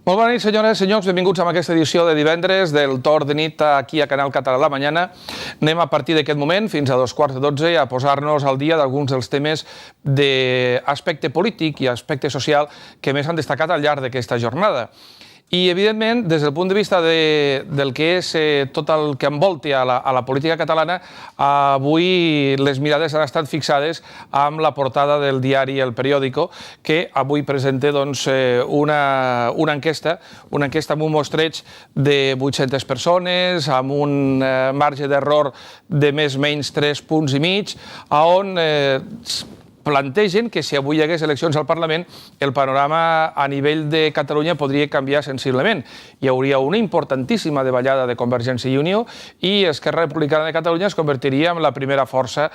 Molt bona nit, senyores i senyors. Benvinguts a aquesta edició de divendres del Torn de nit aquí a Canal Català La Mañana. Anem a partir d'aquest moment, fins a 11:15, a posar-nos al dia d'alguns dels temes d'aspecte polític i aspecte social que més han destacat al llarg d'aquesta jornada. I, evidentment, des del punt de vista del que és tot el que envolta a la política catalana, avui les mirades han estat fixades amb la portada del diari El Periódico, que avui presenta una enquesta amb un mostreig de 800 persones, amb un marge d'error de més o menys 3,5 punts, on plantegen que si avui hi hagués eleccions al Parlament, el panorama a nivell de Catalunya podria canviar sensiblement. Hi hauria una importantíssima davallada de Convergència i Unió i Esquerra Republicana de Catalunya es convertiria en la primera força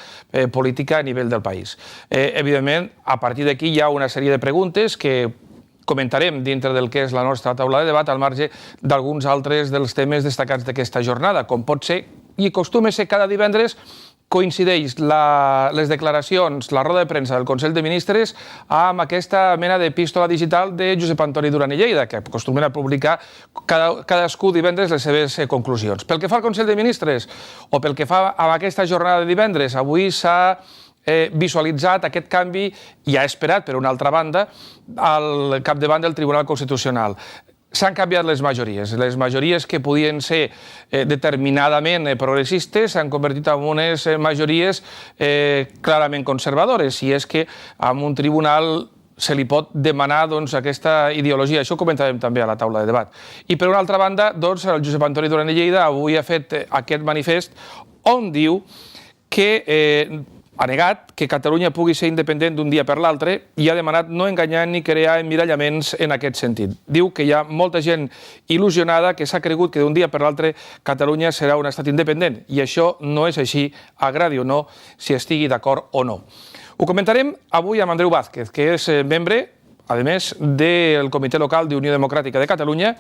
política a nivell del país. Evidentment, a partir d'aquí hi ha una sèrie de preguntes que comentarem dintre del que és la nostra taula de debat al marge d'alguns altres dels temes destacats d'aquesta jornada, com pot ser, i acostuma a ser cada divendres, coincideix les declaracions, la roda de premsa del Consell de Ministres amb aquesta mena d'epístola digital de Josep Antoni Duran i Lleida, que acostumen a publicar cadascú divendres les seves conclusions. Pel que fa al Consell de Ministres, o pel que fa a aquesta jornada de divendres, avui s'ha visualitzat aquest canvi, i ha esperat, per una altra banda, al capdavant del Tribunal Constitucional. S'han canviat les majories que podien ser determinadament progressistes s'han convertit en unes majories clarament conservadores, i és que a un tribunal se li pot demanar aquesta ideologia. Això ho comentàvem també a la taula de debat. I per una altra banda, el Josep Antoni Duran i Lleida avui ha fet aquest manifest on diu que ha negat que Catalunya pugui ser independent d'un dia per l'altre i ha demanat no enganyar ni crear emmirallaments en aquest sentit. Diu que hi ha molta gent il·lusionada que s'ha cregut que d'un dia per l'altre Catalunya serà un estat independent, i això no és així, agradi o no, si estigui d'acord o no. Ho comentarem avui amb Andreu Vázquez, que és membre, a més, del Comitè Local d'Unió Democràtica de Catalunya.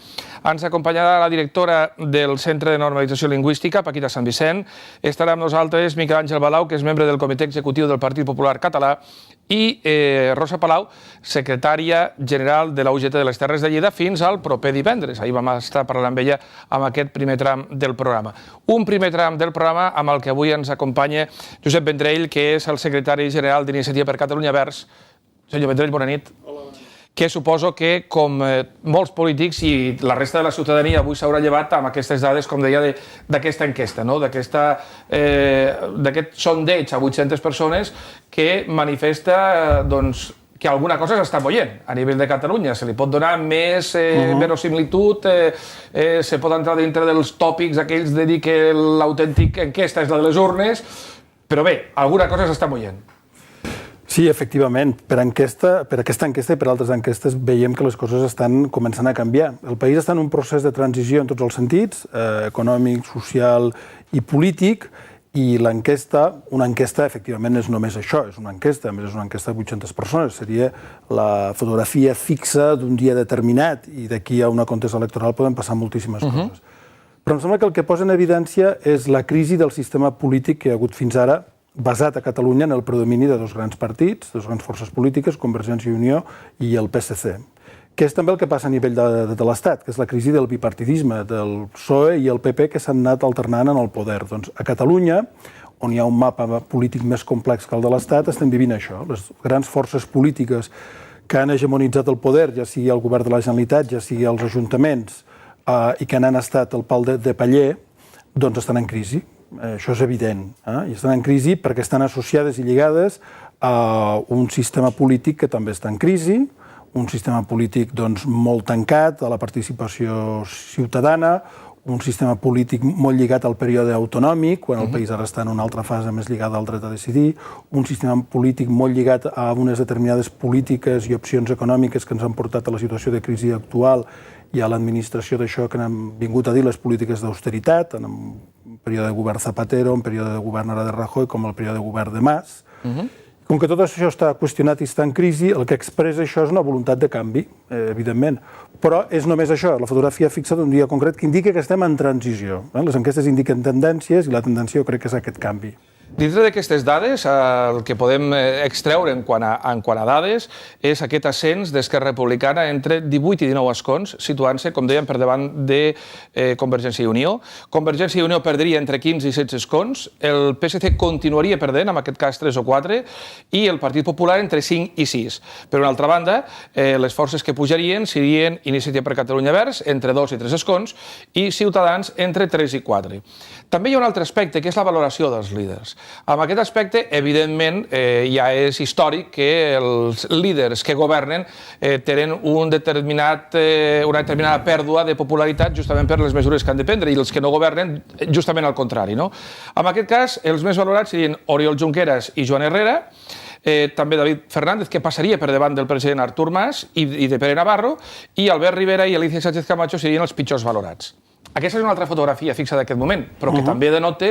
Ens acompanyarà la directora del Centre de Normalització Lingüística, Paquita Sant Vicent. Estarà amb nosaltres Miquel Àngel Balau, que és membre del Comitè Executiu del Partit Popular Català, i Rosa Palau, secretària general de la UGT de les Terres de Lleida, fins al proper divendres. Ahir vam estar parlant amb ella amb aquest primer tram del programa. Un primer tram del programa amb el que avui ens acompanya Josep Vendrell, que és el secretari general d'Iniciativa per Catalunya Verds. Senyor Vendrell, bona nit. Que suposo que, com molts polítics i la resta de la ciutadania, avui s'haurà llevat amb aquestes dades, com deia, d'aquesta enquesta, d'aquest sondeig a 800 persones que manifesta que alguna cosa s'està moient a nivell de Catalunya. Se li pot donar més verosimilitud, se pot entrar dintre dels tòpics aquells de dir que l'autèntica enquesta és la de les urnes, però bé, alguna cosa s'està moient. Sí, efectivament. Per aquesta enquesta i per altres enquestes veiem que les coses estan començant a canviar. El país està en un procés de transició en tots els sentits, econòmic, social i polític, i l'enquesta, una enquesta, efectivament, és només això, és una enquesta, a més és una enquesta de 800 persones, seria la fotografia fixa d'un dia determinat, i d'aquí a una contesa electoral poden passar moltíssimes coses. Però em sembla que el que posa en evidència és la crisi del sistema polític que hi ha hagut fins ara, basat a Catalunya en el predomini de dos grans partits, dues grans forces polítiques, Convergència i Unió i el PSC, que és també el que passa a nivell de l'Estat, que és la crisi del bipartidisme, del PSOE i el PP, que s'han anat alternant en el poder. Doncs a Catalunya, on hi ha un mapa polític més complex que el de l'Estat, estem vivint això. Les grans forces polítiques que han hegemonitzat el poder, ja sigui el govern de la Generalitat, ja sigui els ajuntaments, i que han estat el pal de paller, doncs estan en crisi. Això és evident. I estan en crisi perquè estan associades i lligades a un sistema polític que també està en crisi, un sistema polític molt tancat a la participació ciutadana, un sistema polític molt lligat al període autonòmic, quan el país ara està en una altra fase més lligada al dret a decidir, un sistema polític molt lligat a unes determinades polítiques i opcions econòmiques que ens han portat a la situació de crisi actual i a l'administració d'això que han vingut a dir les polítiques d'austeritat, en un període de govern Zapatero, un període de govern ara de Rajoy, com el període de govern de Mas. Com que tot això està qüestionat i està en crisi, el que expressa això és una voluntat de canvi, evidentment. Però és només això, la fotografia fixa d'un dia concret que indica que estem en transició. Les enquestes indiquen tendències i la tendència jo crec que és aquest canvi. Dintre d'aquestes dades, el que podem extreure en quant a dades és aquest ascens d'Esquerra Republicana entre 18 i 19 escons, situant-se, com dèiem, per davant de Convergència i Unió. Convergència i Unió perdria entre 15 i 16 escons, el PSC continuaria perdent, en aquest cas 3 o 4, i el Partit Popular entre 5 i 6. Per una altra banda, les forces que pujarien serien Iniciativa per Catalunya Verds, entre 2 i 3 escons, i Ciutadans, entre 3 i 4. També hi ha un altre aspecte, que és la valoració dels líders. En aquest aspecte, evidentment, ja és històric que els líders que governen tenen una determinada pèrdua de popularitat justament per les mesures que han de prendre, i els que no governen, justament al contrari. En aquest cas, els més valorats serien Oriol Junqueras i Joan Herrera, també David Fernández, que passaria per davant del president Artur Mas i de Pere Navarro, i Albert Rivera i Alicia Sánchez Camacho serien els pitjors valorats. Aquesta és una altra fotografia fixa d'aquest moment, però que també denota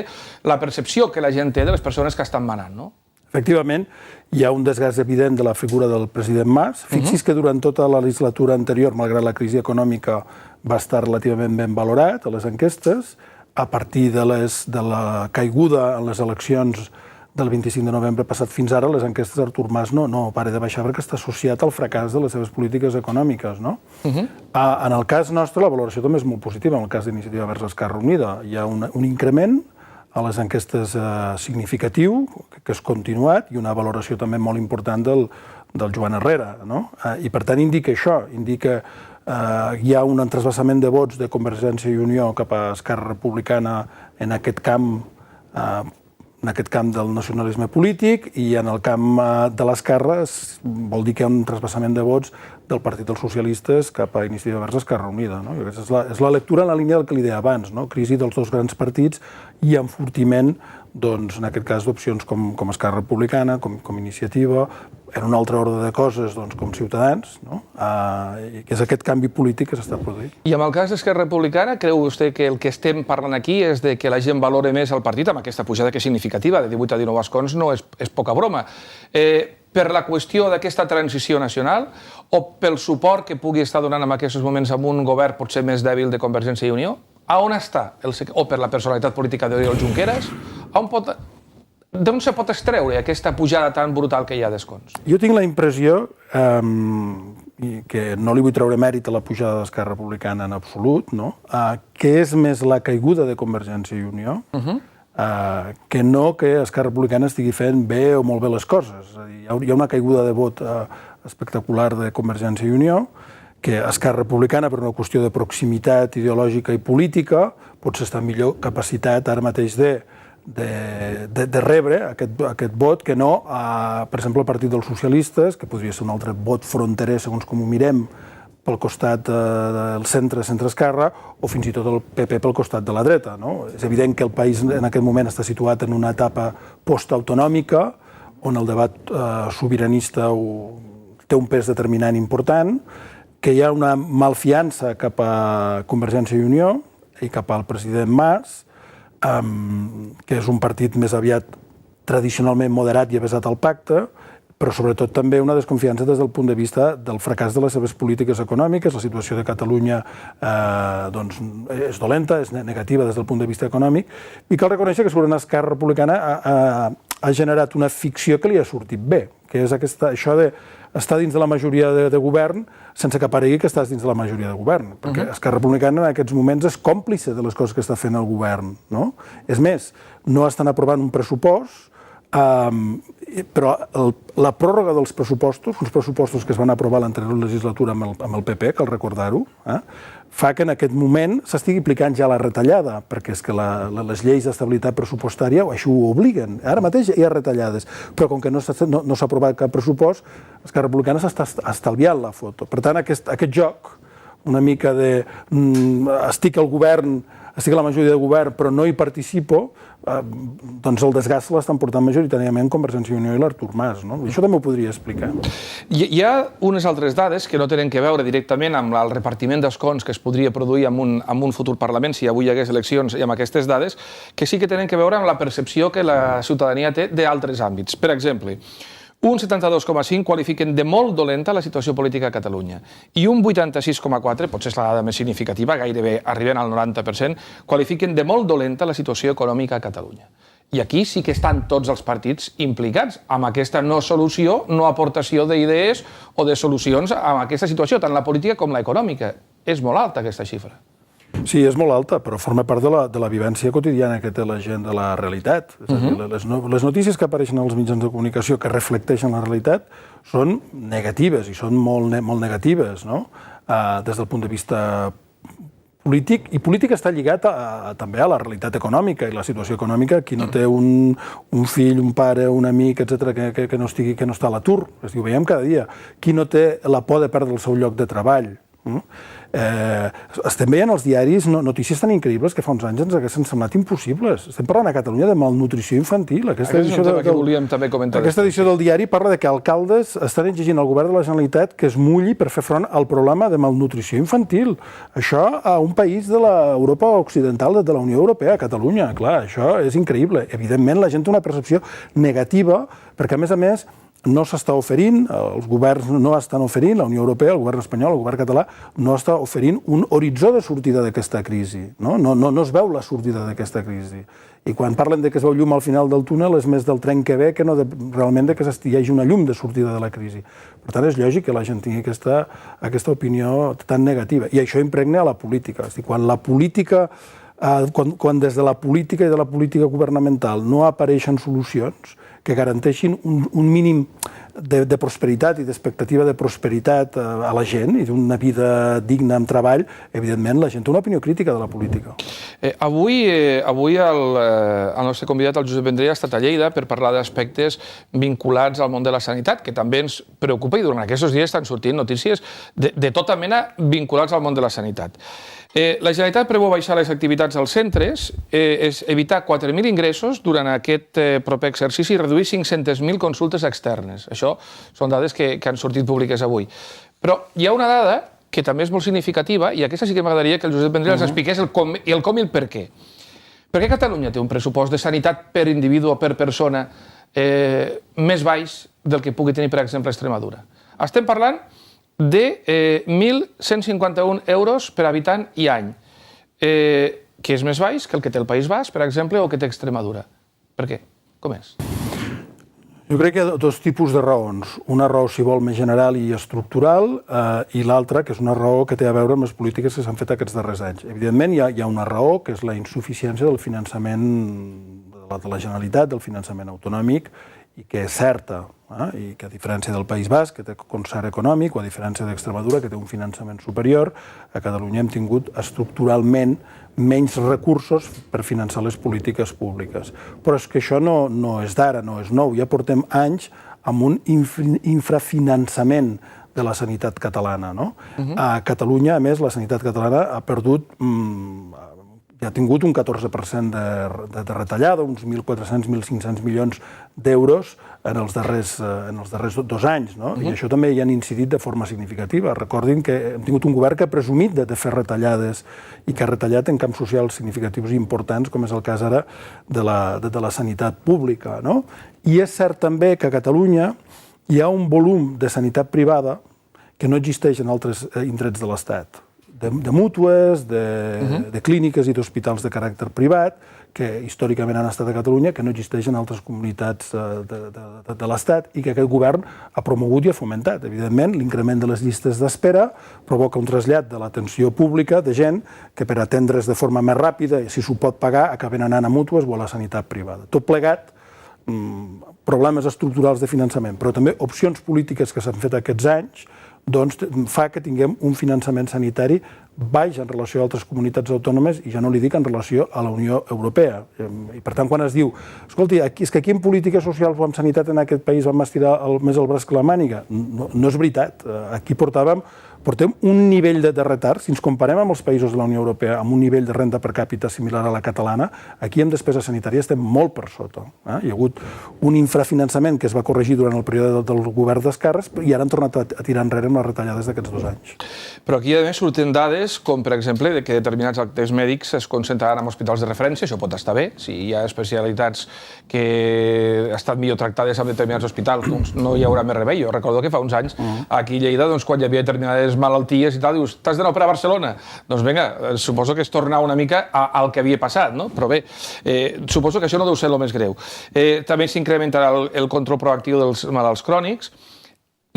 la percepció que la gent té de les persones que estan manant, no? Efectivament, hi ha un desgast evident de la figura del president Mas. Fixi's que durant tota la legislatura anterior, malgrat la crisi econòmica, va estar relativament ben valorat a les enquestes. A partir de la caiguda en les eleccions del 25 de novembre passat fins ara, les enquestes d'Artur Mas no para de baixar perquè està associat al fracàs de les seves polítiques econòmiques. En el cas nostre, la valoració també és molt positiva. En el cas d'Iniciativa Verds Esquerra Unida hi ha un increment a les enquestes significatiu, que és continuat, i una valoració també molt important del Joan Herrera. I per tant indica això, indica que hi ha un transvasament de vots de Convergència i Unió cap a Esquerra Republicana en aquest camp del nacionalisme polític, i en el camp de l'esquerra vol dir que hi ha un transvasament de vots del Partit dels Socialistes cap a Iniciativa Verds Esquerra Unida. És la lectura en la línia del que li deia abans, crisi dels dos grans partits i enfortiment, en aquest cas, d'opcions com Esquerra Republicana, com Iniciativa, en un altre ordre de coses, com Ciutadans, que és aquest canvi polític que s'està produint. I en el cas d'Esquerra Republicana, creu vostè que el que estem parlant aquí és de que la gent valore més el partit, amb aquesta pujada que és significativa, de 18 a 19 escons, no és poca broma, per la qüestió d'aquesta transició nacional o pel suport que pugui estar donant en aquests moments amb un govern potser més dèbil de Convergència i Unió? A on està? O per la personalitat política d'Oriol Junqueras? D'on se pot extreure aquesta pujada tan brutal que hi ha d'escons? Jo tinc la impressió que no li vull treure mèrit a la pujada d'Esquerra Republicana en absolut, que és més la caiguda de Convergència i Unió que no que Esquerra Republicana estigui fent bé o molt bé les coses. Hi ha una caiguda de vot espectacular de Convergència i Unió, que Esquerra Republicana, per una qüestió de proximitat ideològica i política, potser està millor capacitat ara mateix de rebre aquest vot que no, per exemple, el Partit dels Socialistes, que podria ser un altre vot fronterer, segons com ho mirem, pel costat del centre-esquerra, o fins i tot el PP pel costat de la dreta. És evident que el país en aquest moment està situat en una etapa postautonòmica, on el debat sobiranista té un pes determinant important, que hi ha una malfiança cap a Convergència i Unió i cap al president Mas, que és un partit més aviat tradicionalment moderat i avesat al pacte, però sobretot també una desconfiança des del punt de vista del fracàs de les seves polítiques econòmiques. La situació de Catalunya és dolenta, és negativa des del punt de vista econòmic, i cal reconèixer que segurament Esquerra Republicana ha generat una ficció que li ha sortit bé, que és això d'estar dins de la majoria de govern sense que aparegui que estàs dins de la majoria de govern, perquè Esquerra Republicana en aquests moments és còmplice de les coses que està fent el govern. És més, no estan aprovant un pressupost, però la pròrroga dels pressupostos, uns pressupostos que es van aprovar l'anterior legislatura amb el PP, cal recordar-ho, fa que en aquest moment s'estigui aplicant ja la retallada, perquè és que les lleis d'estabilitat pressupostària així ho obliguen. Ara mateix hi ha retallades, però com que no s'ha aprovat cap pressupost, Esquerra Republicana s'està estalviant la foto. Per tant, aquest joc, una mica de estic al govern, estic a la majoria de govern, però no hi participo, doncs el desgast l'estan portant majoritàriament Convergència i Unió i l'Artur Mas. Això també ho podria explicar. Hi ha unes altres dades que no tenen que veure directament amb el repartiment d'escons que es podria produir en un futur Parlament si avui hi hagués eleccions i amb aquestes dades, que sí que tenen que veure amb la percepció que la ciutadania té d'altres àmbits. Per exemple, un 72,5 qualifiquen de molt dolenta la situació política a Catalunya i un 86,4, potser és la dada més significativa, gairebé arribant al 90%, qualifiquen de molt dolenta la situació econòmica a Catalunya. I aquí sí que estan tots els partits implicats amb aquesta no solució, no aportació d'idees o de solucions a aquesta situació, tant la política com l'econòmica. És molt alta aquesta xifra. Sí, és molt alta, però forma part de la vivència quotidiana que té la gent de la realitat. És a dir, les notícies que apareixen als mitjans de comunicació que reflecteixen la realitat són negatives, i són molt negatives, no? Des del punt de vista polític, i polític està lligat també a la realitat econòmica i la situació econòmica. Qui no té un fill, un pare, un amic, etc., que no està a l'atur, ho veiem cada dia. Qui no té la por de perdre el seu lloc de treball. Estem veient als diaris notícies tan increïbles que fa uns anys ens haguessin semblat impossibles. Estem parlant a Catalunya de malnutrició infantil. Aquesta edició del diari parla de que alcaldes estan exigint al govern de la Generalitat que es mulli per fer front al problema de malnutrició infantil. Això a un país de l'Europa occidental, de la Unió Europea, a Catalunya. Clar, això és increïble. Evidentment, la gent té una percepció negativa perquè, a més, no s'està oferint, els governs no estan oferint, la Unió Europea, el govern espanyol, el govern català, no està oferint un horitzó de sortida d'aquesta crisi. No es veu la sortida d'aquesta crisi. I quan parlen que es veu llum al final del túnel és més del tren que ve que no realment que hi hagi una llum de sortida de la crisi. Per tant, és lògic que la gent tingui aquesta opinió tan negativa. I això impregna a la política. És a dir, quan des de la política i de la política governamental no apareixen solucions que garanteixin un mínim de prosperitat i d'expectativa de prosperitat a la gent i d'una vida digna amb treball, evidentment la gent té una opinió crítica de la política. Avui el nostre convidat, el Josep Vendrell, ha estat a Lleida per parlar d'aspectes vinculats al món de la sanitat, que també ens preocupa, i durant aquests dies estan sortint notícies de tota mena vinculats al món de la sanitat. La Generalitat preveu baixar les activitats als centres, evitar 4.000 ingressos durant aquest proper exercici i reduir 500.000 consultes externes. Això són dades que han sortit públiques avui. Però hi ha una dada que també és molt significativa, i aquesta sí que m'agradaria que el Josep Vendrell ens expliqués el com i el per què. Per què Catalunya té un pressupost de sanitat per individu o per persona més baix del que pugui tenir, per exemple, Extremadura? Estem parlant de 1.151 euros per habitant i any, que és més baix que el que té el País Basc, per exemple, o que té Extremadura. Per què? Com és? Jo crec que hi ha dos tipus de raons. Una raó, si vol, més general i estructural, i l'altra, que és una raó que té a veure amb les polítiques que s'han fet aquests darrers anys. Evidentment, hi ha una raó, que és la insuficiència del finançament de la Generalitat, del finançament autonòmic, i que és certa, i que a diferència del País Basc, que té concert econòmic, o a diferència d'Extremadura, que té un finançament superior, a Catalunya hem tingut estructuralment menys recursos per finançar les polítiques públiques. Però és que això no és d'ara, no és nou. Ja portem anys amb un infrafinançament de la sanitat catalana. A Catalunya, a més, la sanitat catalana ha perdut... ja ha tingut un 14% de retallada, uns 1.400-1.500 milions d'euros en els darrers 2 anys. I això també hi han incidit de forma significativa. Recordin que hem tingut un govern que ha presumit de fer retallades i que ha retallat en camps socials significatius i importants, com és el cas ara de la sanitat pública. I és cert també que a Catalunya hi ha un volum de sanitat privada que no existeix en altres indrets de l'Estat. De mútues, de clíniques i d'hospitals de caràcter privat, que històricament han estat a Catalunya, que no existeixen en altres comunitats de l'Estat i que aquest govern ha promogut i ha fomentat. Evidentment, l'increment de les llistes d'espera provoca un trasllat de l'atenció pública de gent que per atendre's de forma més ràpida, si s'ho pot pagar, acaben anant a mútues o a la sanitat privada. Tot plegat, problemes estructurals de finançament, però també opcions polítiques que s'han fet aquests anys, doncs fa que tinguem un finançament sanitari baix en relació a altres comunitats autònomes i ja no li dic en relació a la Unió Europea. I per tant, quan es diu, escolti, és que aquí en polítiques socials o en sanitat en aquest país vam estirar més el braç que la màniga, no és veritat. Aquí portem un nivell de retard, si ens comparem amb els països de la Unió Europea, amb un nivell de renda per càpita similar a la catalana, aquí en despesa sanitària estem molt per sota. Hi ha hagut un infrafinançament que es va corregir durant el període del govern d'esquerres i ara han tornat a tirar enrere amb les retallades d'aquests 2 anys. Però aquí, a més, surten dades com, per exemple, que determinats actes mèdics es concentraran en hospitals de referència. Això pot estar bé. Si hi ha especialitats que han estat millor tractades en determinats hospitals, doncs no hi haurà més remei. Jo recordo que fa uns anys, aquí a Lleida, quan hi havia determinades algunes malalties i tal, dius, t'has d'anar a operar a Barcelona? Doncs vinga, suposo que és tornar una mica al que havia passat, no? Però bé, suposo que això no deu ser el més greu. També s'incrementarà el control proactiu dels malalts crònics.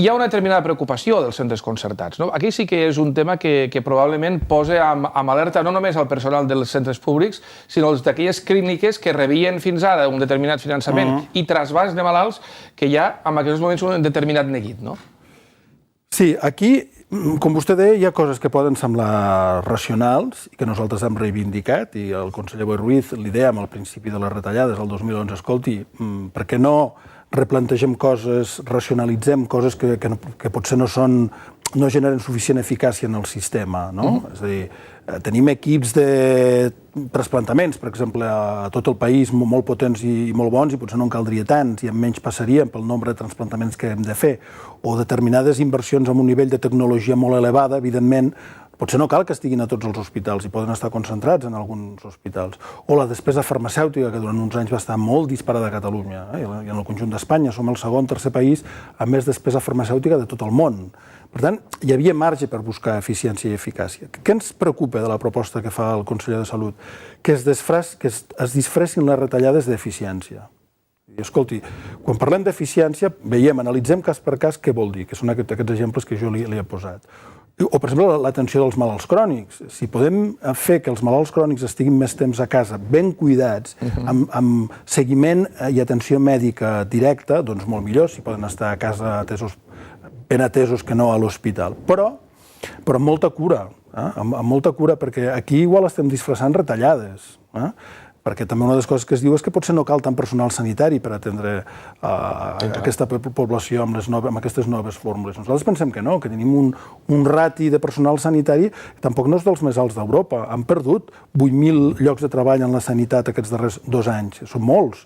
Hi ha una determinada preocupació dels centres concertats. Aquí sí que és un tema que probablement posa amb alerta no només al personal dels centres públics, sinó d'aquelles clíniques que rebien fins ara un determinat finançament i trasbàs de malalts que ja en aquests moments un determinat neguit, no? Sí, aquí, com vostè deia, hi ha coses que poden semblar racionals i que nosaltres hem reivindicat, i el conseller Boi Ruiz li dèiem al principi de les retallades, el 2011, escolti, per què no replantegem coses, racionalitzem coses que potser no generen suficient eficàcia en el sistema, no? És a dir, tenim equips de trasplantaments, per exemple, a tot el país, molt potents i molt bons, i potser no en caldria tants, i amb menys passarien pel nombre de trasplantaments que hem de fer. O determinades inversions amb un nivell de tecnologia molt elevada, evidentment, potser no cal que estiguin a tots els hospitals i poden estar concentrats en alguns hospitals. O la despesa farmacèutica, que durant uns anys va estar molt disparada a Catalunya, i en el conjunt d'Espanya. Som el segon, tercer país amb més despesa farmacèutica de tot el món. Per tant, hi havia marge per buscar eficiència i eficàcia. Què ens preocupa de la proposta que fa el conseller de Salut? Que es disfressin les retallades d'eficiència. I escolti, quan parlem d'eficiència, veiem, analitzem cas per cas què vol dir, que són aquests exemples que jo li he posat. O, per exemple, l'atenció dels malalts crònics. Si podem fer que els malalts crònics estiguin més temps a casa, ben cuidats, amb seguiment i atenció mèdica directa, doncs molt millor, si poden estar a casa ben atesos que no a l'hospital. Però amb molta cura, amb molta cura, perquè aquí igual estem disfressant retallades. Perquè també una de les coses que es diu és que potser no cal tant personal sanitari per atendre aquesta població amb aquestes noves fórmules. Nosaltres pensem que no, que tenim un rati de personal sanitari que tampoc no és dels més alts d'Europa. Han perdut 8.000 llocs de treball en la sanitat aquests darrers 2 anys. Són molts.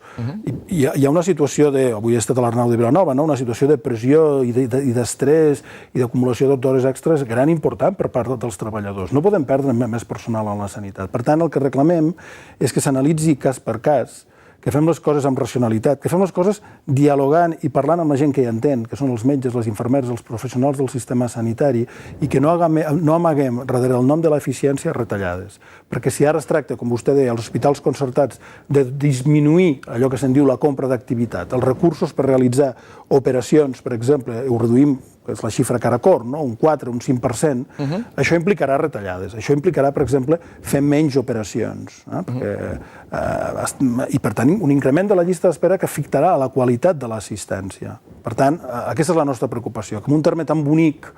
Hi ha una situació avui he estat a l'Arnau de Vilanova, una situació de pressió i d'estrès i d'acumulació d'hores extres gran important per part dels treballadors. No podem perdre més personal en la sanitat. Per tant, el que reclamem és que s'analitzi cas per cas, que fem les coses amb racionalitat, que fem les coses dialogant i parlant amb la gent que hi entén, que són els metges, les infermeres, els professionals del sistema sanitari, i que no amaguem darrere el nom de l'eficiència retallades. Perquè si ara es tracta, com vostè deia, als hospitals concertats, de disminuir allò que se'n diu la compra d'activitat, els recursos per realitzar operacions, per exemple, ho reduïm, és la xifra que ara corre, un 4, un 5%, això implicarà retallades. Això implicarà, per exemple, fer menys operacions. I, per tant, un increment de la llista d'espera que afectarà a la qualitat de l'assistència. Per tant, aquesta és la nostra preocupació. Que en un terme tan bonic,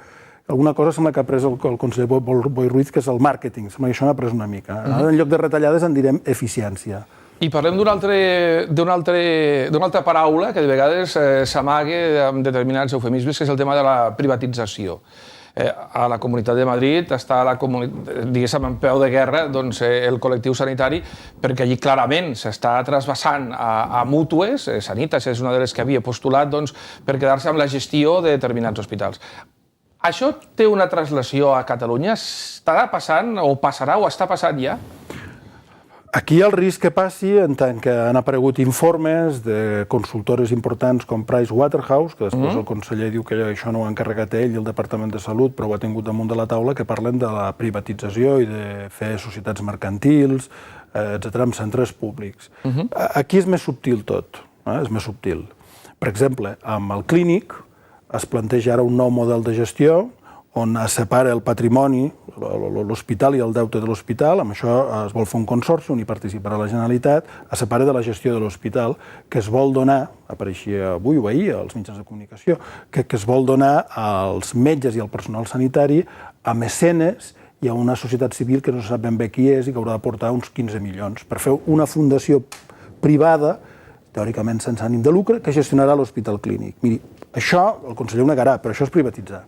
alguna cosa sembla que ha pres el conseller Boi Ruiz, que és el màrqueting. Sembla que això n'ha pres una mica. Ara, en lloc de retallades, en direm eficiència. I parlem d'una altra paraula que de vegades s'amaga amb determinats eufemismes, que és el tema de la privatització. A la Comunitat de Madrid està, diguéssim, en peu de guerra el col·lectiu sanitari, perquè allí clarament s'està trasbassant a mútues. Sanitas és una de les que havia postulat per quedar-se amb la gestió de determinats hospitals. Això té una translació a Catalunya? Estarà passant, o passarà, o està passant ja? Aquí hi ha el risc que passi en tant que han aparegut informes de consultores importants com Pricewaterhouse, que després el conseller diu que això no ho ha encarregat ell i el Departament de Salut, però ho ha tingut damunt de la taula, que parlen de la privatització i de fer societats mercantils, etc., amb centres públics. Aquí és més subtil tot, és més subtil. Per exemple, amb el clínic es planteja ara un nou model de gestió on es separa el patrimoni, l'hospital i el deute de l'hospital. Amb això es vol fer un consorci on hi participarà la Generalitat, es separa de la gestió de l'hospital, que es vol donar, apareixia avui o ahir als mitjans de comunicació, que es vol donar als metges i al personal sanitari a mecenes i a una societat civil que no sap ben bé qui és i que haurà d'aportar uns 15 milions per fer una fundació privada, teòricament sense ànim de lucre, que gestionarà l'hospital clínic. Miri, això el conseller ho negarà, però això és privatitzar.